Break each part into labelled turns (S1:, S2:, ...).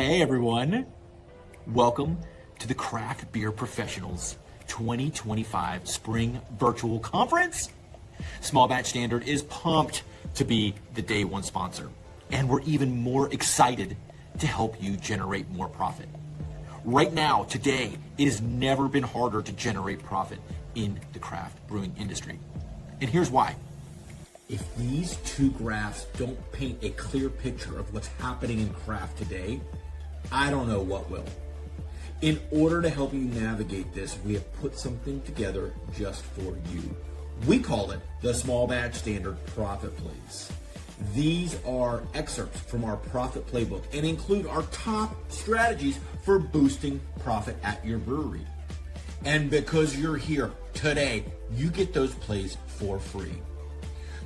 S1: Hey everyone, welcome to the Craft Beer Professionals 2025 Spring Virtual Conference. Small Batch Standard is pumped to be the day one sponsor, and we're even more excited to help you generate more profit. Right now, today, it has never been harder to generate profit in the craft brewing industry. And here's why. If these two graphs don't paint a clear picture of what's happening in craft today, I don't know what will. In order to help you navigate this, we have put something together just for you. We call it the Small Batch Standard Profit Plays. These are excerpts from our profit playbook and include our top strategies for boosting profit at your brewery. And because you're here today, you get those plays for free.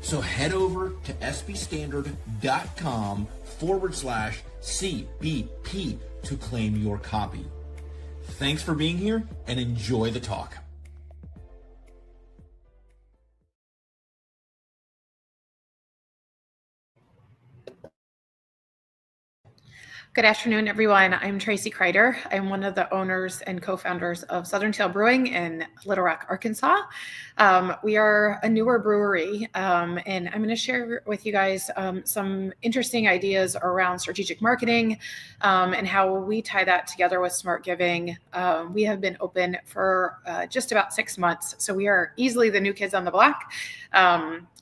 S1: So head over to sbstandard.com/CBP to claim your copy. Thanks for being here and enjoy the talk.
S2: Good afternoon, everyone. I'm Tracy Cryder. I'm one of the owners and co-founders of Southern Tail Brewing in Little Rock, Arkansas. We are a newer brewery, and I'm going to share with you guys some interesting ideas around strategic marketing and how we tie that together with smart giving. We have been open for just about 6 months, so we are easily the new kids on the block.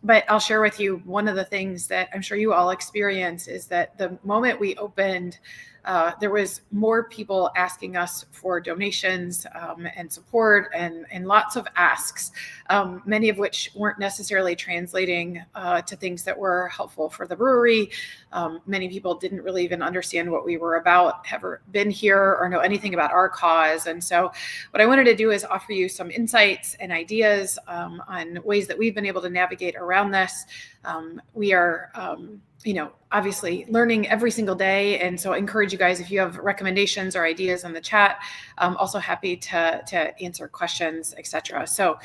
S2: But I'll share with you one of the things that I'm sure you all experience is that the moment we opened, there was more people asking us for donations and support and lots of asks, many of which weren't necessarily translating to things that were helpful for the brewery. Many people didn't really even understand what we were about, have been here, or know anything about our cause. And so what I wanted to do is offer you some insights and ideas on ways that we've been able to navigate around this. We are obviously learning every single day. And so I encourage you guys, if you have recommendations or ideas in the chat, I'm also happy to answer questions, etc. So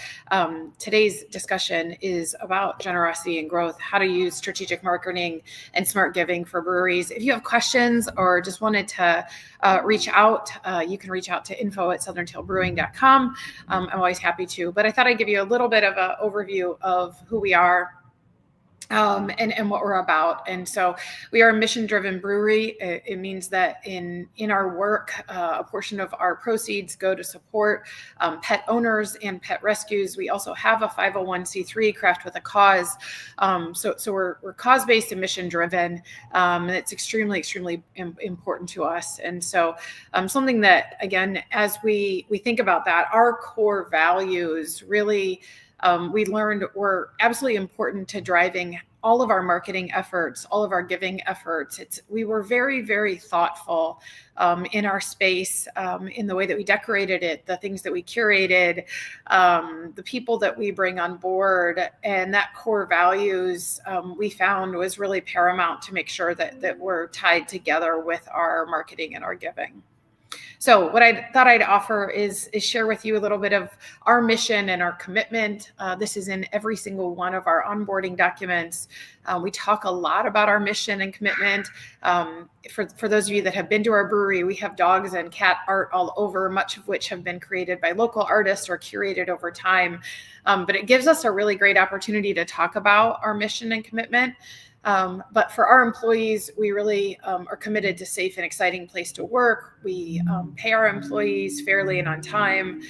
S2: today's discussion is about generosity and growth, how to use strategic marketing and smart giving for breweries. If you have questions or just wanted to reach out, you can reach out to info@southerntailbrewing.com. I'm always happy to, but I thought I'd give you a little bit of an overview of who we are. And what we're about. And so we are a mission-driven brewery. It means that in our work, a portion of our proceeds go to support pet owners and pet rescues. We also have a 501c3, Craft with a Cause. So we're cause-based and mission-driven, and it's extremely, extremely important to us. And so something that, again, as we think about that, our core values really we learned were absolutely important to driving all of our marketing efforts, all of our giving efforts. We were very, very thoughtful in our space, in the way that we decorated it, the things that we curated, the people that we bring on board, and that core values we found was really paramount to make sure that we're tied together with our marketing and our giving. So what I thought I'd offer is share with you a little bit of our mission and our commitment. This is in every single one of our onboarding documents. We talk a lot about our mission and commitment. For those of you that have been to our brewery, we have dogs and cat art all over, much of which have been created by local artists or curated over time. But it gives us a really great opportunity to talk about our mission and commitment. But for our employees, we really are committed to safe and exciting place to work. We pay our employees fairly and on time.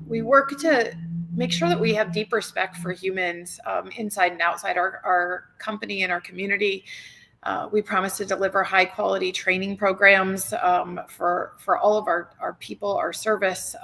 S2: We work to make sure that we have deep respect for humans inside and outside our company and our community. We promise to deliver high quality training programs for all of our people, our service,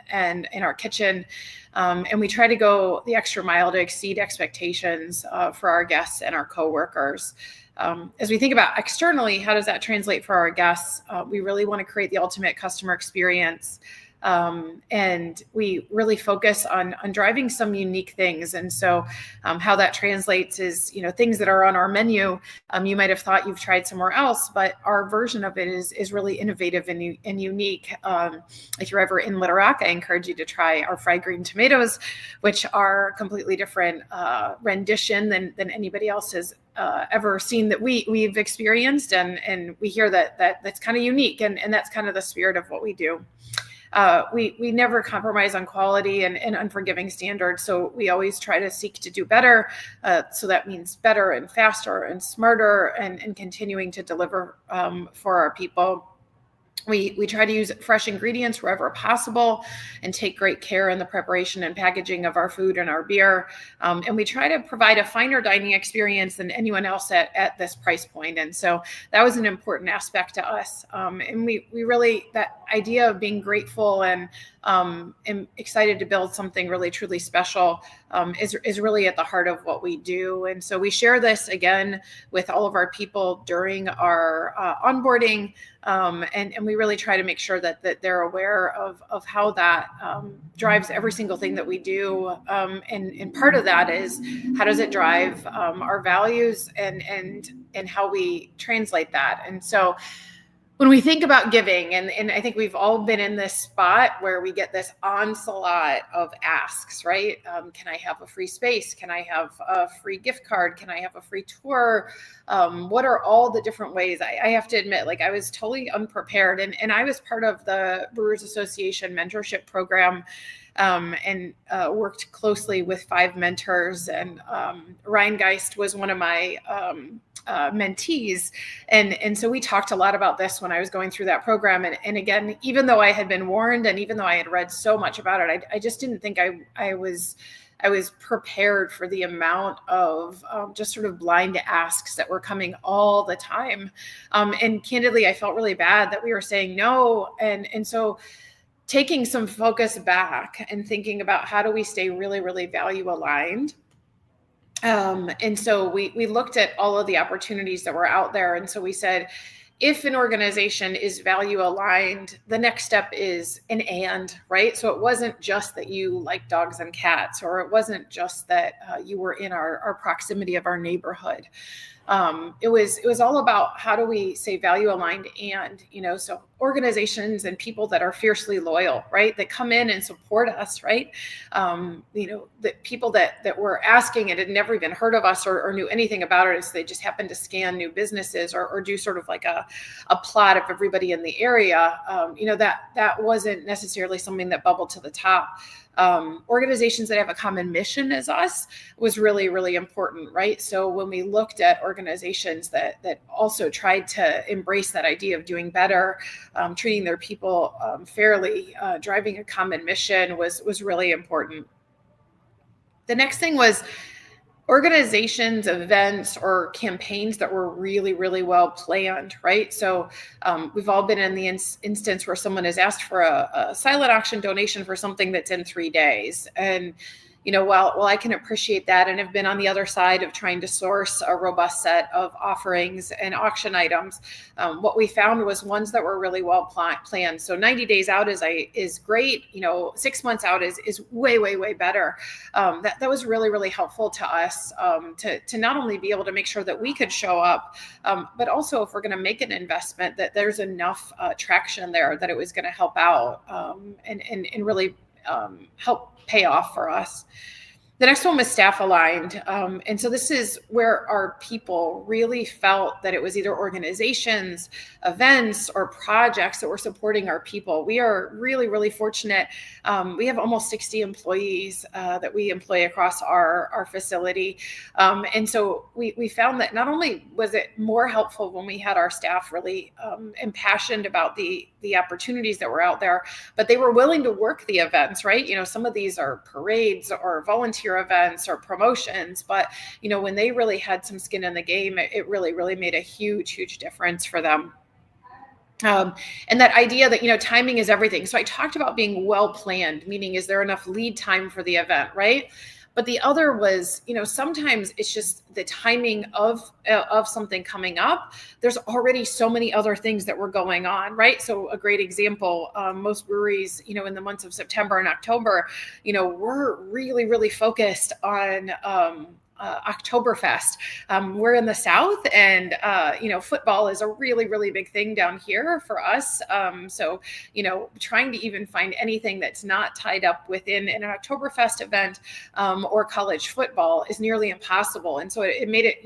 S2: and in our kitchen. And we try to go the extra mile to exceed expectations for our guests and our coworkers. As we think about externally, how does that translate for our guests? We really want to create the ultimate customer experience. And we really focus on driving some unique things. And so how that translates is, things that are on our menu, you might have thought you've tried somewhere else, but our version of it is really innovative and unique. If you're ever in Little Rock, I encourage you to try our fried green tomatoes, which are a completely different rendition than anybody else has ever seen that we've experienced. And we hear that's kind of unique. And that's kind of the spirit of what we do. We never compromise on quality and unforgiving standards. So we always try to seek to do better. So that means better and faster and smarter and continuing to deliver for our people. We try to use fresh ingredients wherever possible and take great care in the preparation and packaging of our food and our beer. And we try to provide a finer dining experience than anyone else at this price point. And so that was an important aspect to us. And we really, that idea of being grateful and excited to build something really, truly special is really at the heart of what we do. And so we share this again with all of our people during our onboarding. And we really try to make sure that they're aware of how that drives every single thing that we do. And part of that is how does it drive our values and how we translate that. And so when we think about giving, and I think we've all been in this spot where we get this onslaught of asks, right? Can I have a free space? Can I have a free gift card? Can I have a free tour? What are all the different ways? I have to admit, I was totally unprepared. And I was part of the Brewers Association mentorship program and worked closely with 5 mentors. And Ryan Geist was one of my mentees. And so we talked a lot about this when I was going through that program. And again, even though I had been warned and even though I had read so much about it, I just didn't think I was prepared for the amount of just sort of blind asks that were coming all the time. And candidly, I felt really bad that we were saying no. And so taking some focus back and thinking about how do we stay really, really value aligned. And so we looked at all of the opportunities that were out there. And so we said, if an organization is value aligned, the next step is an and, right? So it wasn't just that you like dogs and cats, or it wasn't just that you were in our proximity of our neighborhood. It was all about how do we say value aligned and, so organizations and people that are fiercely loyal, right? That come in and support us, right? The people that were asking and had never even heard of us or knew anything about it, so they just happened to scan new businesses or do sort of like a plot of everybody in the area. That wasn't necessarily something that bubbled to the top. Organizations that have a common mission as us was really, really important, right? So when we looked at organizations that also tried to embrace that idea of doing better, treating their people fairly, driving a common mission was really important. The next thing was organizations, events, or campaigns that were really, really well planned, right? So we've all been in the instance where someone has asked for a silent auction donation for something that's in 3 days. And while I can appreciate that and have been on the other side of trying to source a robust set of offerings and auction items, what we found was ones that were really well planned. So 90 days out is great. 6 months out is way, way, way better. That was really, really helpful to us to not only be able to make sure that we could show up, but also if we're going to make an investment, that there's enough traction there that it was going to help out and really help pay off for us. The next one was staff aligned. And so this is where our people really felt that it was either organizations, events, or projects that were supporting our people. We are really, really fortunate. We have almost 60 employees that we employ across our facility. And so we found that not only was it more helpful when we had our staff really impassioned about the opportunities that were out there, but they were willing to work the events, right? Some of these are parades or volunteer events or promotions, but when they really had some skin in the game, it really, really made a huge, huge difference for them. And that idea that, timing is everything. So I talked about being well planned, meaning is there enough lead time for the event, right? But the other was, sometimes it's just the timing of something coming up. There's already so many other things that were going on, right? So a great example, most breweries, in the months of September and October, we're really, really focused on Oktoberfest. We're in the South, and football is a really, really big thing down here for us. So trying to even find anything that's not tied up within an Oktoberfest event or college football is nearly impossible. And so it made it,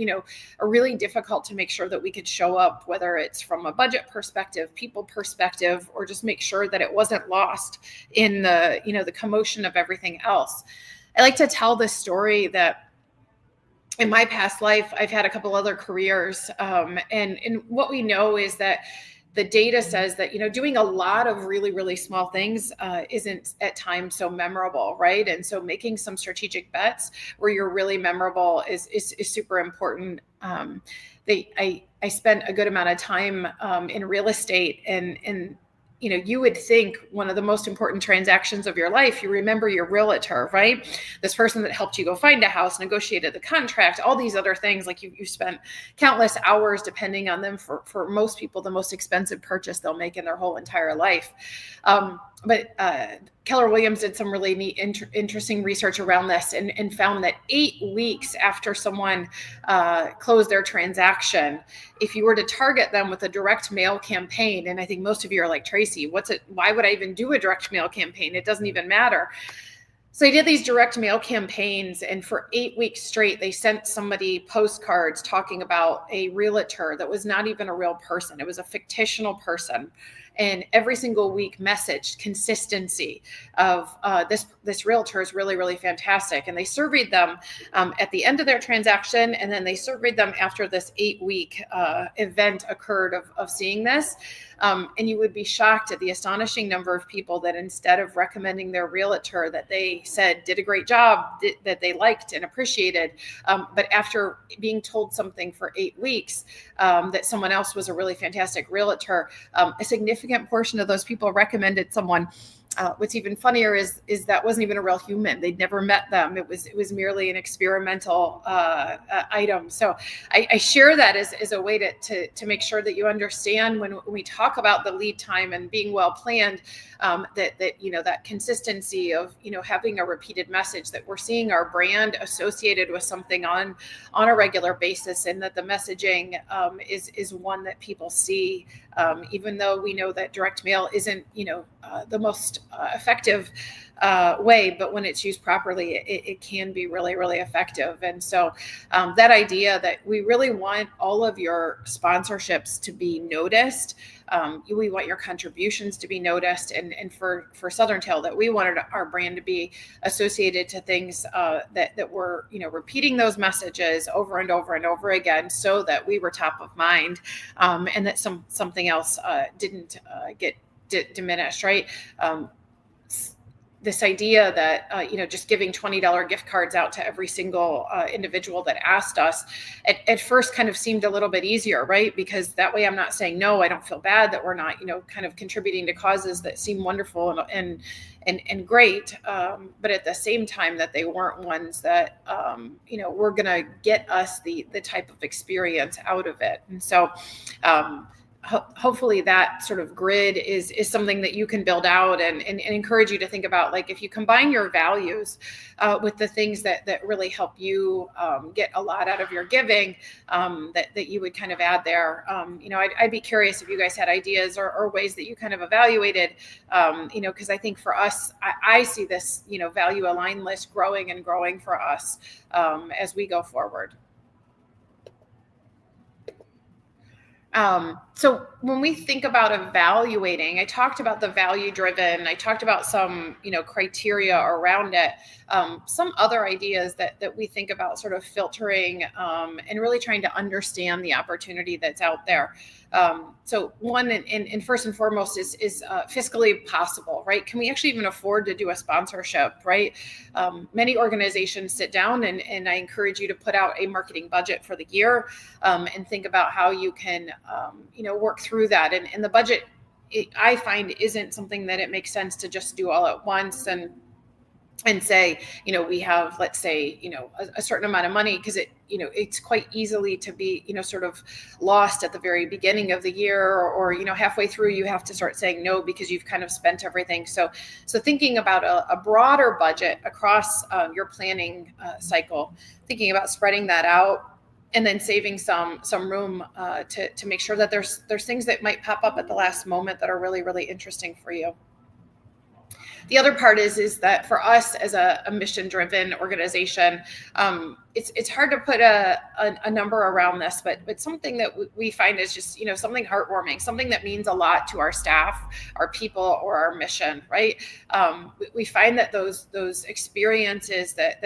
S2: a really difficult to make sure that we could show up, whether it's from a budget perspective, people perspective, or just make sure that it wasn't lost in the, the commotion of everything else. I like to tell this story that in my past life, I've had a couple other careers. And what we know is that the data says that, doing a lot of really, really small things isn't at times so memorable, right? And so making some strategic bets where you're really memorable is super important. I spent a good amount of time in real estate, and you would think one of the most important transactions of your life, you remember your realtor, right? This person that helped you go find a house, negotiated the contract, all these other things. Like you spent countless hours depending on them for most people, the most expensive purchase they'll make in their whole entire life. But Keller Williams did some really neat, interesting research around this and found that 8 weeks after someone closed their transaction, if you were to target them with a direct mail campaign, and I think most of you are like, Tracy, why would I even do a direct mail campaign? It doesn't even matter. So they did these direct mail campaigns, and for 8 weeks straight, they sent somebody postcards talking about a realtor that was not even a real person. It was a fictional person. And every single week messaged consistency of this realtor is really, really fantastic. And they surveyed them at the end of their transaction, and then they surveyed them after this 8-week event occurred of seeing this. And you would be shocked at the astonishing number of people that instead of recommending their realtor that they said did a great job, that they liked and appreciated, but after being told something for 8 weeks that someone else was a really fantastic realtor, a significant portion of those people recommended someone. What's even funnier is that wasn't even a real human. They'd never met them. It was merely an experimental item. So I share that as a way to make sure that you understand when we talk about the lead time and being well planned, that consistency of having a repeated message, that we're seeing our brand associated with something on a regular basis, and that the messaging is one that people see, even though we know that direct mail isn't the most effective way, but when it's used properly, it can be really, really effective. And so that idea that we really want all of your sponsorships to be noticed, we want your contributions to be noticed, and for Southern Tail, that we wanted our brand to be associated to things that were repeating those messages over and over and over again, so that we were top of mind, and that something else didn't get diminished, right? This idea that, just giving $20 gift cards out to every single individual that asked us at first kind of seemed a little bit easier, right? Because that way I'm not saying, no, I don't feel bad that we're not, kind of contributing to causes that seem wonderful and great. But at the same time that they weren't ones that, were going to get us the type of experience out of it. And so, hopefully that sort of grid is something that you can build out and encourage you to think about. Like, if you combine your values with the things that really help you get a lot out of your giving, that you would kind of add there. I'd be curious if you guys had ideas or ways that you kind of evaluated, because I think for us, I see this, value aligned list growing and growing for us as we go forward. So when we think about evaluating, I talked about the value driven, I talked about some, criteria around it, some other ideas that we think about sort of filtering, and really trying to understand the opportunity that's out there. So one, and first and foremost is fiscally possible, right? Can we actually even afford to do a sponsorship, right? Many organizations sit down and I encourage you to put out a marketing budget for the year, and think about how you can, work through that. And the budget, I find, isn't something that it makes sense to just do all at once. And and say, we have, let's say, a certain amount of money, because it's quite easily to be, sort of lost at the very beginning of the year, or halfway through, you have to start saying no because you've kind of spent everything. So thinking about a broader budget across your planning cycle, thinking about spreading that out, and then saving some room to make sure that there's things that might pop up at the last moment that are really, really interesting for you. The other part is that for us as a mission-driven organization, it's hard to put a number around this, but something that we find is just something heartwarming, something that means a lot to our staff, our people, or our mission, right? We find that those experiences that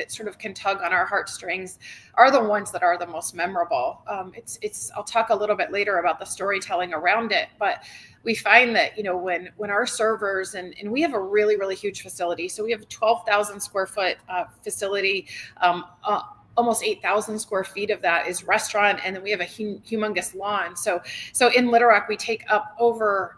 S2: sort of can tug on our heartstrings are the ones that are the most memorable. I'll talk a little bit later about the storytelling around it, but we find that, when our servers, and we have a really, really huge facility. So we have a 12,000 square foot facility. Almost 8,000 square feet of that is restaurant. And then we have a humongous lawn. So in Little Rock, we take up over,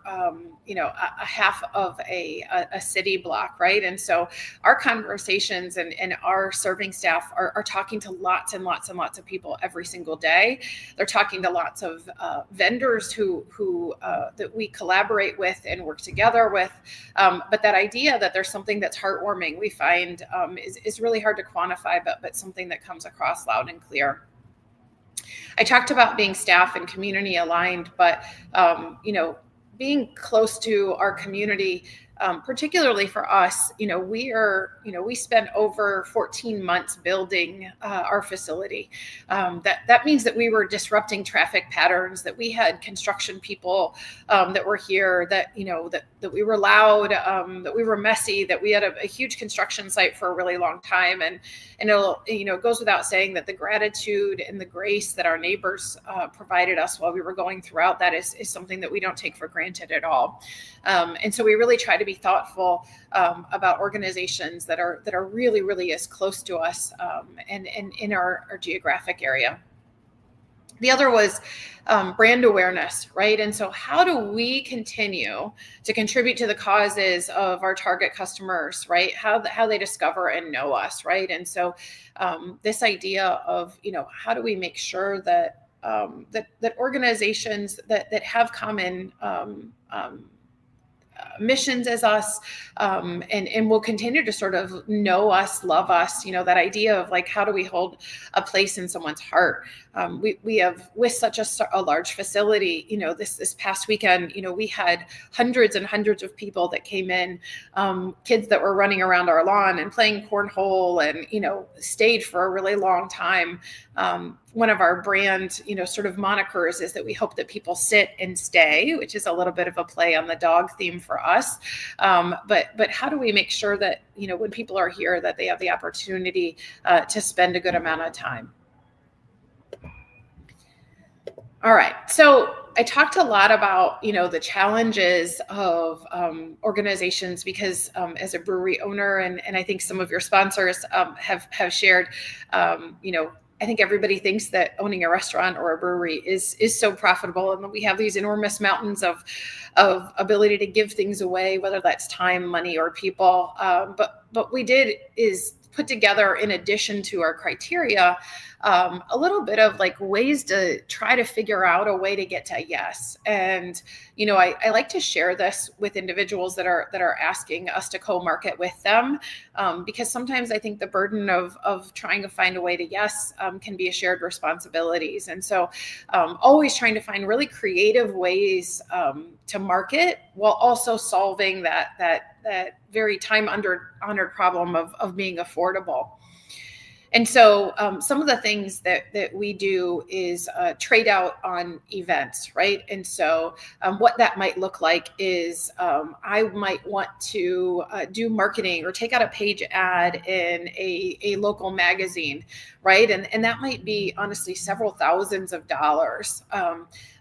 S2: a half of a city block, right? And so our conversations and our serving staff are talking to lots and lots and lots of people every single day. They're talking to lots of vendors who that we collaborate with and work together with. But that idea that there's something that's heartwarming, we find is really hard to quantify, but something that comes across loud and clear. I talked about being staff and community aligned, but being close to our community, particularly for us, we spent over 14 months building our facility. That means that we were disrupting traffic patterns, that we had construction people that were here, that we were loud, that we were messy, that we had a huge construction site for a really long time. And it goes without saying that the gratitude and the grace that our neighbors provided us while we were going throughout that is something that we don't take for granted at all. And so we really try to be thoughtful about organizations that are really, really as close to us and in our geographic area. The other was brand awareness, right? And so how do we continue to contribute to the causes of our target customers, right? How they discover and know us, right? And so this idea of, how do we make sure that that organizations that have common missions as us, and will continue to sort of know us, love us, that idea of like, how do we hold a place in someone's heart? We have, with such a large facility, this past weekend, we had hundreds and hundreds of people that came in, kids that were running around our lawn and playing cornhole and, stayed for a really long time. One of our brand, sort of monikers is that we hope that people sit and stay, which is a little bit of a play on the dog theme for us. But how do we make sure that, when people are here, that they have the opportunity to spend a good amount of time? All right. So I talked a lot about, the challenges of organizations because as a brewery owner, and I think some of your sponsors have shared, I think everybody thinks that owning a restaurant or a brewery is so profitable, and that we have these enormous mountains of ability to give things away, whether that's time, money, or people. But we did is put together, in addition to our criteria, a little bit of like ways to try to figure out a way to get to yes. And, I like to share this with individuals that are asking us to co-market with them, because sometimes I think the burden of trying to find a way to yes can be a shared responsibilities. And so always trying to find really creative ways to market while also solving that very time honored problem of being affordable. And so some of the things that we do is trade out on events, right? And so what that might look like is I might want to do marketing or take out a page ad in a local magazine, right? And that might be honestly several thousands of dollars.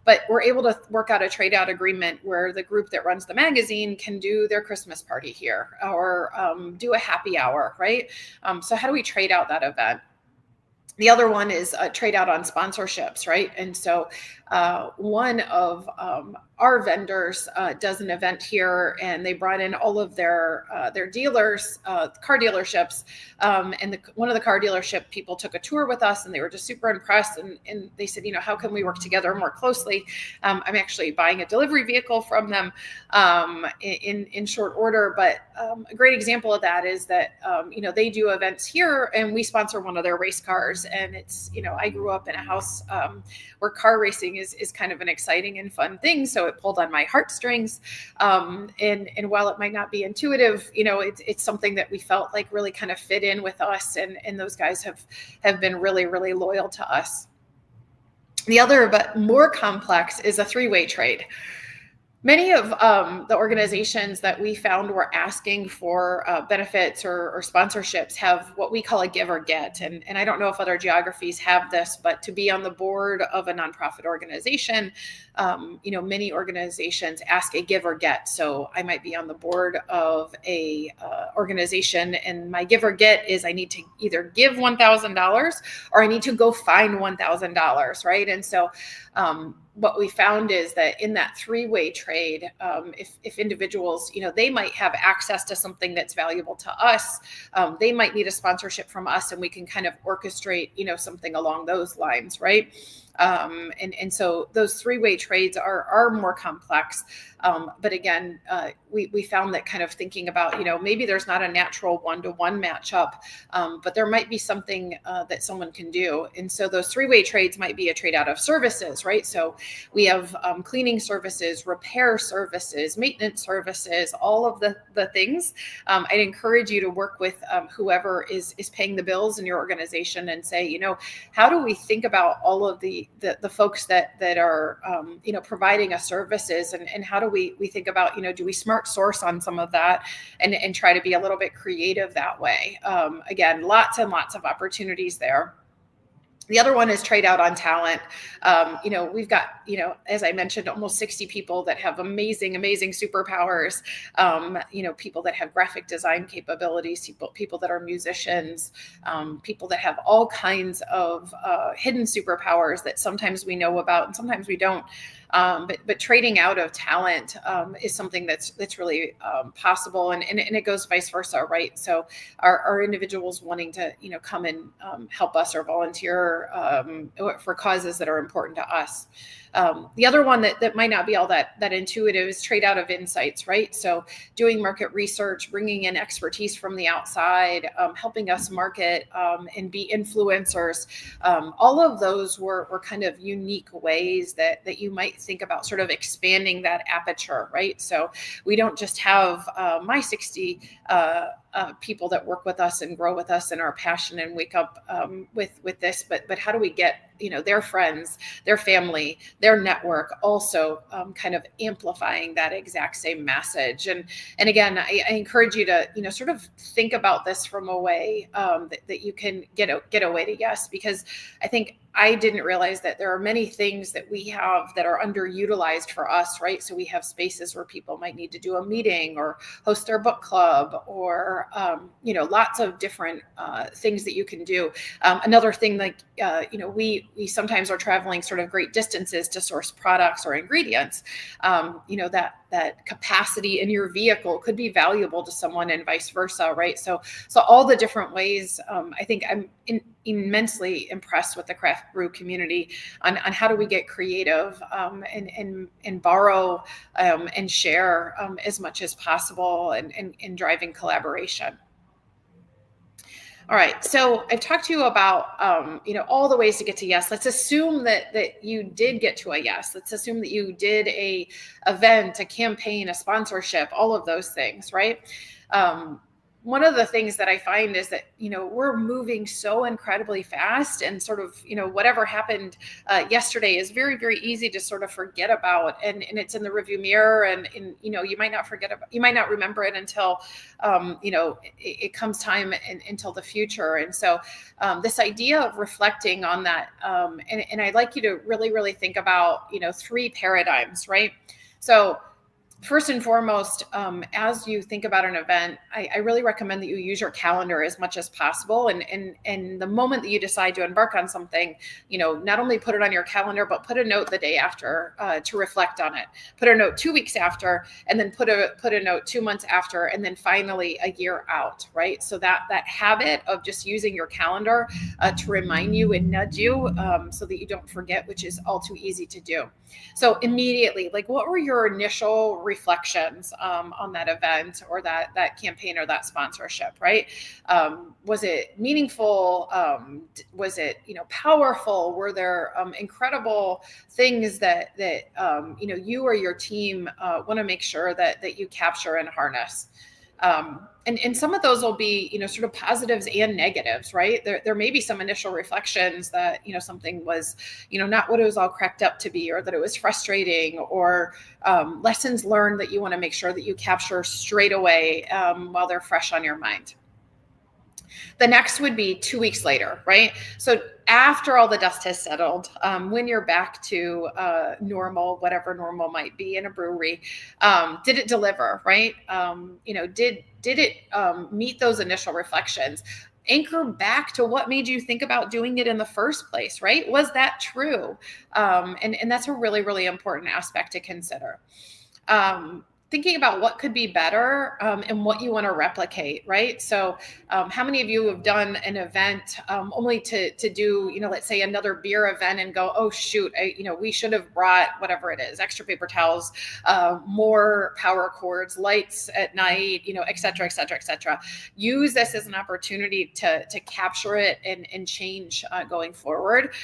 S2: But we're able to work out a trade out agreement where the group that runs the magazine can do their Christmas party here or do a happy hour, right? So how do we trade out that event? The other one is trade out on sponsorships, right? And so one of our vendors does an event here, and they brought in all of their dealers, car dealerships, and one of the car dealership people took a tour with us, and they were just super impressed, and they said, how can we work together more closely? I'm actually buying a delivery vehicle from them in short order, but a great example of that is that they do events here, and we sponsor one of their race cars, and it's I grew up in a house where car racing is kind of an exciting and fun thing, so it pulled on my heartstrings, and while it might not be intuitive, it's something that we felt like really kind of fit in with us, and those guys have been really, really loyal to us. The other, but more complex, is a three-way trade. Many of the organizations that we found were asking for benefits or sponsorships have what we call a give or get. And I don't know if other geographies have this, but to be on the board of a nonprofit organization, many organizations ask a give or get. So I might be on the board of a organization, and my give or get is I need to either give $1,000 or I need to go find $1,000, right? And so what we found is that in that three-way trade, if individuals, they might have access to something that's valuable to us, they might need a sponsorship from us, and we can kind of orchestrate, something along those lines, right? And so those three-way trades are more complex. But again, we found that kind of thinking about, maybe there's not a natural one-to-one matchup, but there might be something that someone can do. And so those three-way trades might be a trade out of services, right? So we have cleaning services, repair services, maintenance services, all of the things. I'd encourage you to work with whoever is paying the bills in your organization and say, how do we think about all of the folks that are, providing us services, and how do we think about, do we smart source on some of that and try to be a little bit creative that way? Again, lots and lots of opportunities there. The other one is trade out on talent. We've got, as I mentioned, almost 60 people that have amazing superpowers. People that have graphic design capabilities, people that are musicians, people that have all kinds of hidden superpowers that sometimes we know about and sometimes we don't. But trading out of talent is something that's really possible, and it goes vice versa, right? So our individuals wanting to come and help us or volunteer for causes that are important to us. The other one that might not be all that intuitive is trade out of insights, right? So doing market research, bringing in expertise from the outside, helping us market and be influencers. All of those were kind of unique ways that you might think about sort of expanding that aperture, right? So we don't just have my 60 people that work with us and grow with us and are passionate and wake up with this, but how do we get their friends, their family, their network also kind of amplifying that exact same message? And again, I encourage you to sort of think about this from a way that you can get a way to yes, because I think I didn't realize that there are many things that we have that are underutilized for us, right? So we have spaces where people might need to do a meeting or host their book club, or lots of different things that you can do. Another thing, like we sometimes are traveling sort of great distances to source products or ingredients. That capacity in your vehicle could be valuable to someone, and vice versa, right? So all the different ways. I think I'm immensely impressed with the craft brew community on how do we get creative and borrow and share as much as possible and driving collaboration. All right, so I've talked to you about, all the ways to get to yes. Let's assume that you did get to a yes. Let's assume that you did a event, a campaign, a sponsorship, all of those things, right? One of the things that I find is that, we're moving so incredibly fast, and sort of, whatever happened yesterday is very, very easy to sort of forget about. And it's in the review mirror, and you might not remember it until, it comes time until the future. And so this idea of reflecting on that, and I'd like you to really, really think about, 3 paradigms, right? So first and foremost, as you think about an event, I really recommend that you use your calendar as much as possible. And the moment that you decide to embark on something, not only put it on your calendar, but put a note the day after to reflect on it. Put a note 2 weeks after, and then put a note 2 months after, and then finally a year out, right? So that habit of just using your calendar to remind you and nudge you so that you don't forget, which is all too easy to do. So immediately, like, what were your initial reflections on that event or that campaign or that sponsorship, right? Was it meaningful? Was it, powerful? Were there incredible things that you or your team want to make sure that you capture and harness? And some of those will be, sort of positives and negatives, right? There may be some initial reflections that, something was, not what it was all cracked up to be, or that it was frustrating, or lessons learned that you want to make sure that you capture straight away while they're fresh on your mind. The next would be 2 weeks later, right? So after all the dust has settled, when you're back to normal, whatever normal might be in a brewery, did it deliver, right? Did it meet those initial reflections? Anchor back to what made you think about doing it in the first place, right? Was that true? And that's a really, really important aspect to consider. Thinking about what could be better and what you want to replicate, right? So how many of you have done an event only to do, let's say another beer event and go, oh, shoot, we should have brought whatever it is, extra paper towels, more power cords, lights at night, et cetera, et cetera, et cetera. Use this as an opportunity to capture it and change going forward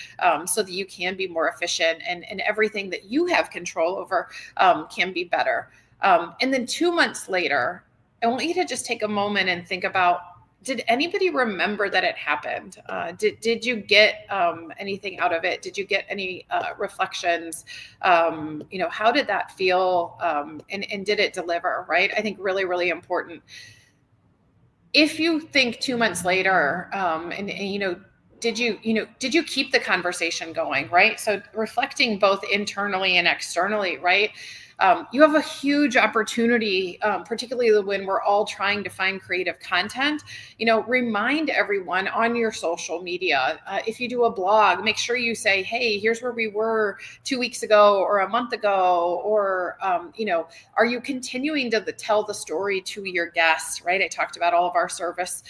S2: so that you can be more efficient and everything that you have control over can be better. And then 2 months later, I want you to just take a moment and think about, did anybody remember that it happened? Did you get anything out of it? Did you get any reflections? How did that feel? And did it deliver, right? I think really, really important. If you think 2 months later, did you keep the conversation going, right? So reflecting both internally and externally, right? You have a huge opportunity, particularly when we're all trying to find creative content. Remind everyone on your social media. If you do a blog, make sure you say, hey, here's where we were 2 weeks ago or a month ago, or, are you continuing to tell the story to your guests, right? I talked about all of our service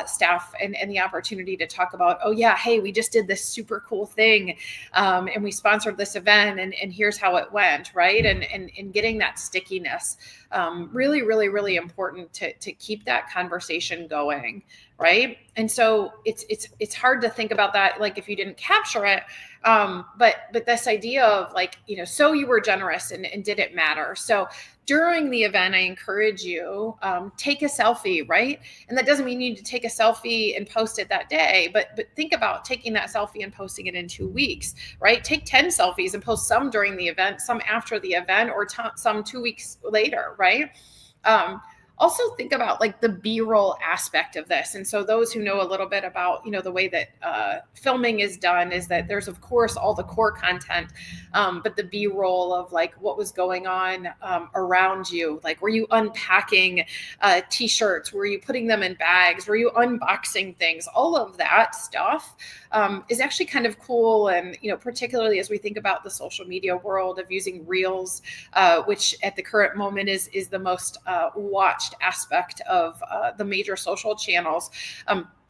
S2: staff and the opportunity to talk about, oh yeah, hey, we just did this super cool thing and we sponsored this event and here's how it went, right? And getting that stickiness, really, really, really important to keep that conversation going, right? And so it's hard to think about that, like if you didn't capture it, but this idea of like, so you were generous and did it matter? So during the event, I encourage you, take a selfie, right? And that doesn't mean you need to take a selfie and post it that day, but think about taking that selfie and posting it in 2 weeks, right? Take 10 selfies and post some during the event, some after the event, or some 2 weeks later, right? Also think about like the B-roll aspect of this. And so those who know a little bit about, the way that filming is done is that there's of course all the core content, but the B-roll of like what was going on around you. Like, were you unpacking t-shirts? Were you putting them in bags? Were you unboxing things? All of that stuff is actually kind of cool. And, particularly as we think about the social media world of using Reels, which at the current moment is the most watched aspect of the major social channels.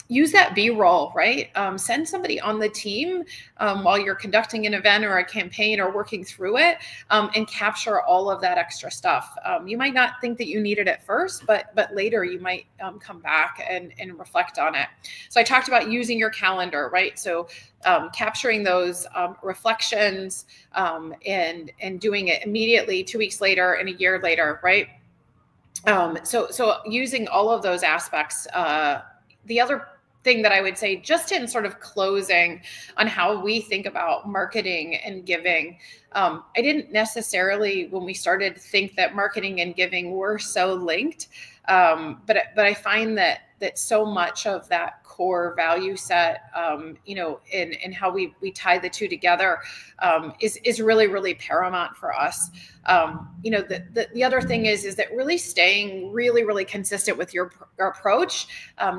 S2: Use that B-roll, right? Send somebody on the team while you're conducting an event or a campaign or working through it, and capture all of that extra stuff. You might not think that you need it at first, but later you might come back and reflect on it. So I talked about using your calendar, right? So capturing those reflections and doing it immediately 2 weeks later and a year later, right? So using all of those aspects, the other thing that I would say, just in sort of closing on how we think about marketing and giving, I didn't necessarily, when we started, think that marketing and giving were so linked. But I find that so much of that core value set, and how we tie the two together is really, really paramount for us. The other thing is that really staying really, really consistent with your approach,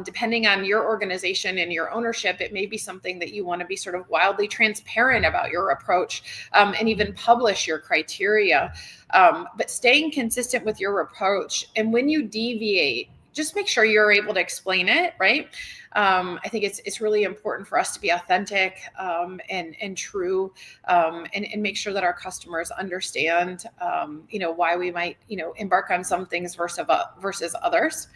S2: depending on your organization and your ownership, it may be something that you want to be sort of wildly transparent about your approach, and even publish your criteria. But staying consistent with your approach, and when you deviate, just make sure you're able to explain it, right? I think it's really important for us to be authentic, and true, and make sure that our customers understand, why we might, embark on some things versus others.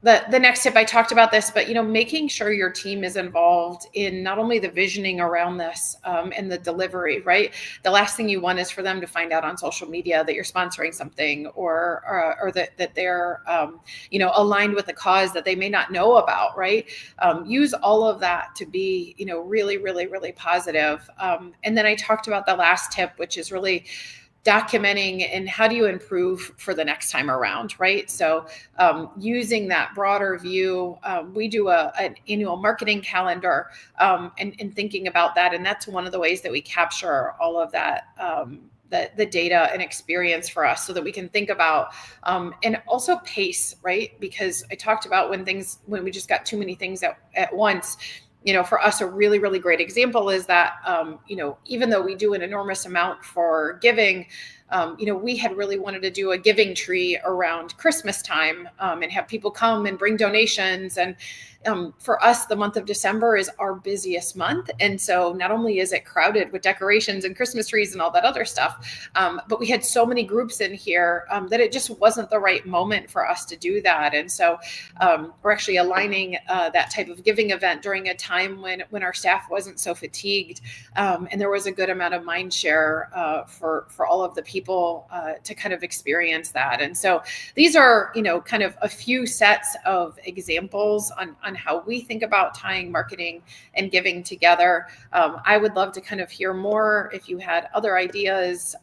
S2: The next tip, I talked about this, but making sure your team is involved in not only the visioning around this, and the delivery, right? The last thing you want is for them to find out on social media that you're sponsoring something, or that they're aligned with a cause that they may not know about, right? Use all of that to be really, really, really positive. And then I talked about the last tip, which is really documenting and how do you improve for the next time around, right? So using that broader view, we do an annual marketing calendar, and thinking about that. And that's one of the ways that we capture all of that, the data and experience for us, so that we can think about, and also pace, right? Because I talked about when we just got too many things at once. For us, a really, really great example is that, even though we do an enormous amount for giving, we had really wanted to do a giving tree around Christmas time, and have people come and bring donations. And for us, the month of December is our busiest month. And so not only is it crowded with decorations and Christmas trees and all that other stuff, but we had so many groups in here, that it just wasn't the right moment for us to do that. And so we're actually aligning that type of giving event during a time when our staff wasn't so fatigued, and there was a good amount of mind share for all of the people to kind of experience that. And so these are, kind of a few sets of examples on how we think about tying marketing and giving together. I would love to kind of hear more if you had other ideas,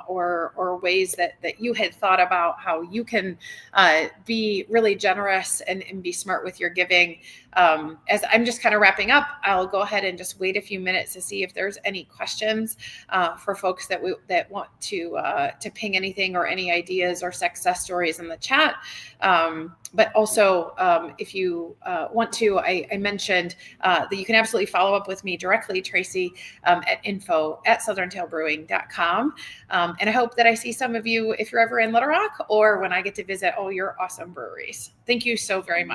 S2: or ways that you had thought about how you can be really generous and be smart with your giving. As I'm just kind of wrapping up, I'll go ahead and just wait a few minutes to see if there's any questions for folks that want to ping anything or any ideas or success stories in the chat. But also, if you want to, I mentioned that you can absolutely follow up with me directly, Tracy, at info@southerntailbrewing.com. And I hope that I see some of you if you're ever in Little Rock, or when I get to visit all your awesome breweries. Thank you so very much.